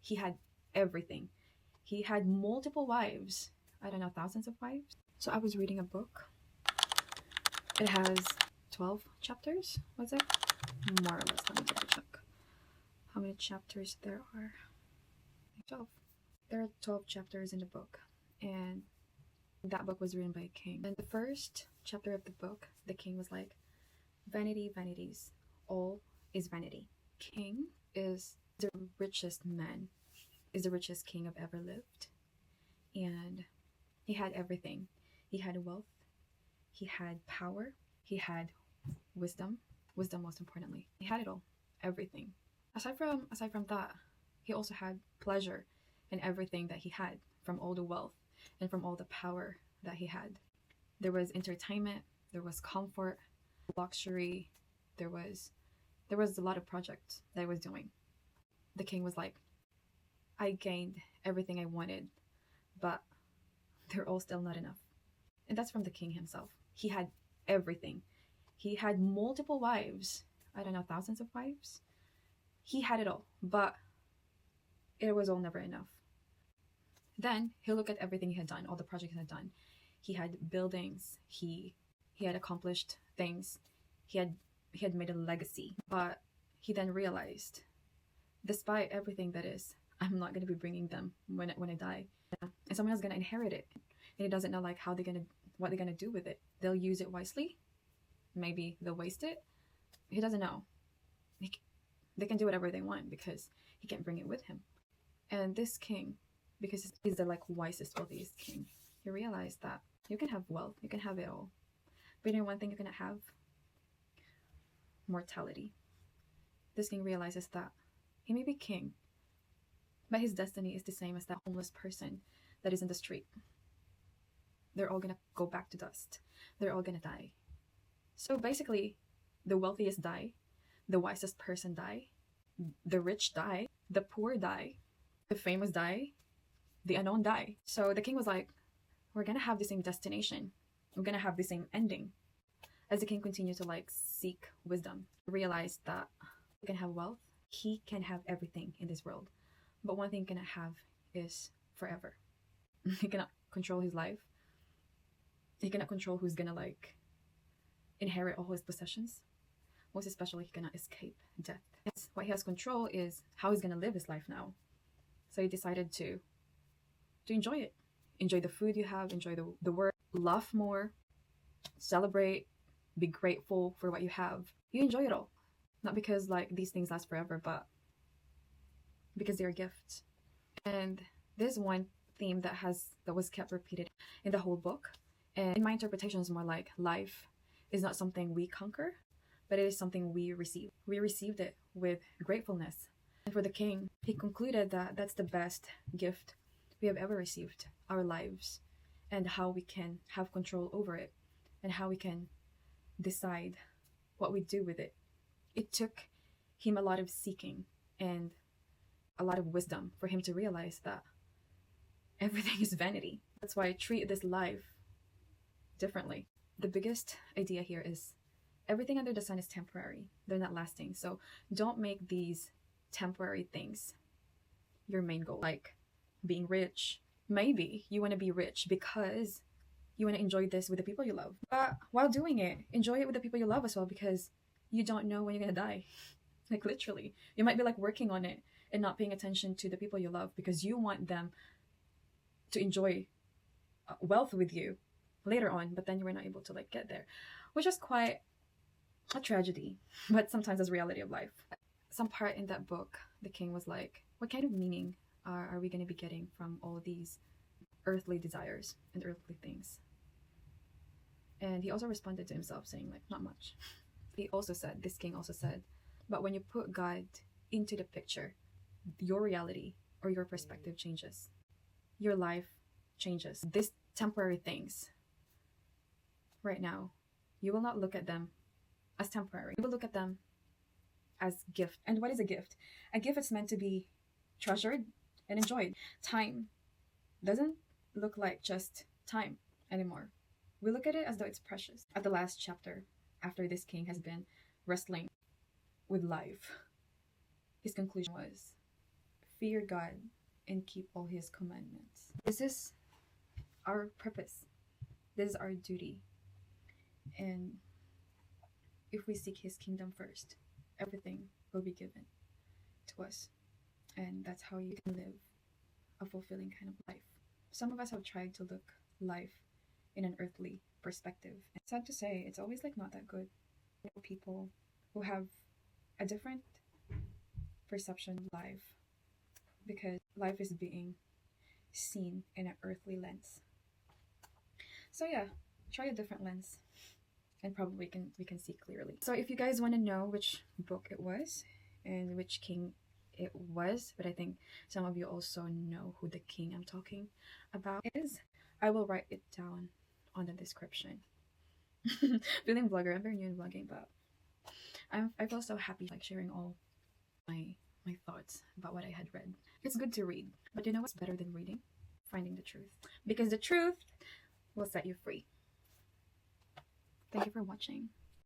He had everything. He had multiple wives. I don't know, thousands of wives. So I was reading a book. It has 12 chapters, was it? More or less. Let me double check how many chapters there are. 12. There are 12 chapters in the book, and that book was written by a king. And the first chapter of the book, the king was like, vanity, vanities, all is vanity. King is the richest man, is the richest king I've ever lived. And he had everything. He had wealth, he had power, he had wisdom most importantly. He had it all, everything. Aside from that, he also had pleasure in everything that he had, from all the wealth and from all the power that he had. There was entertainment, there was comfort, luxury, there was a lot of projects that I was doing. The king was like, I gained everything I wanted, but they're all still not enough. And that's from the king himself. He had everything. He had multiple wives. I don't know, thousands of wives. He had it all, but it was all never enough. Then he'll look at everything he had done, all the projects he had done. He had buildings. He had accomplished things. He had made a legacy. But he then realized, despite everything that is, I'm not going to be bringing them when I die. And someone else is going to inherit it. And he doesn't know like what they're going to do with it. They'll use it wisely. Maybe they'll waste it. He doesn't know. They can do whatever they want because he can't bring it with him. And this king, because he's the like wisest, wealthiest king, he realized that you can have wealth, you can have it all, but you know one thing you're going to have? Mortality. This king realizes that he may be king, but his destiny is the same as that homeless person that is in the street. They're all going to go back to dust. They're all going to die. So basically, the wealthiest die, the wisest person die, the rich die, the poor die, the famous die, the unknown die. So the king was like, we're going to have the same destination. We're going to have the same ending. As the king continued to like seek wisdom, realized that he can have wealth, he can have everything in this world. But one thing he cannot have is forever. He cannot control his life. He cannot control who's going to like inherit all his possessions. Most especially, he cannot escape death. What he has control is how he's going to live his life now. So he decided to enjoy it. Enjoy the food you have, enjoy the work, laugh more, celebrate, be grateful for what you have. You enjoy it all. Not because like these things last forever, but because they're gifts. And there's one theme that was kept repeated in the whole book. And in my interpretation is more like life is not something we conquer, but it is something we receive. We received it with gratefulness. And for the king, he concluded that that's the best gift we have ever received, our lives, and how we can have control over it, and how we can decide what we do with it. It took him a lot of seeking and a lot of wisdom for him to realize that everything is vanity. That's why I treat this life differently. The biggest idea here is everything under the sun is temporary. They're not lasting. So don't make these temporary things your main goal. Like being rich. Maybe you want to be rich because you want to enjoy this with the people you love. But while doing it, enjoy it with the people you love as well, because you don't know when you're going to die. Like literally. You might be like working on it and not paying attention to the people you love because you want them to enjoy wealth with you later on, but then you were not able to like get there, which is quite a tragedy, but sometimes it's reality of life. Some part in that book, the king was like, what kind of meaning are we going to be getting from all these earthly desires and earthly things? And he also responded to himself saying like, not much. This king also said, but when you put God into the picture, your reality or your perspective changes. Your life changes. These temporary things right now, you will not look at them as temporary. You will look at them as gift. And what is a gift? A gift is meant to be treasured and enjoyed. Time doesn't look like just time anymore. We look at it as though it's precious. At the last chapter, after this king has been wrestling with life, his conclusion was, fear God and keep all his commandments. This is our purpose. This is our duty. And if we seek his kingdom first, everything will be given to us. And that's how you can live a fulfilling kind of life. Some of us have tried to look life in an earthly perspective. And sad to say, it's always like not that good. People who have a different perception of life, because life is being seen in an earthly lens. So yeah, try a different lens and probably we can see clearly. So if you guys want to know which book it was and which king it was, but I think some of you also know who the king I'm talking about is, I will write it down on the description. Feeling vlogger, I'm very new in vlogging, but I feel so happy like sharing all my thoughts about what I had read. It's good to read, but you know what's better than reading? Finding the truth, because the truth will set you free. Thank you for watching.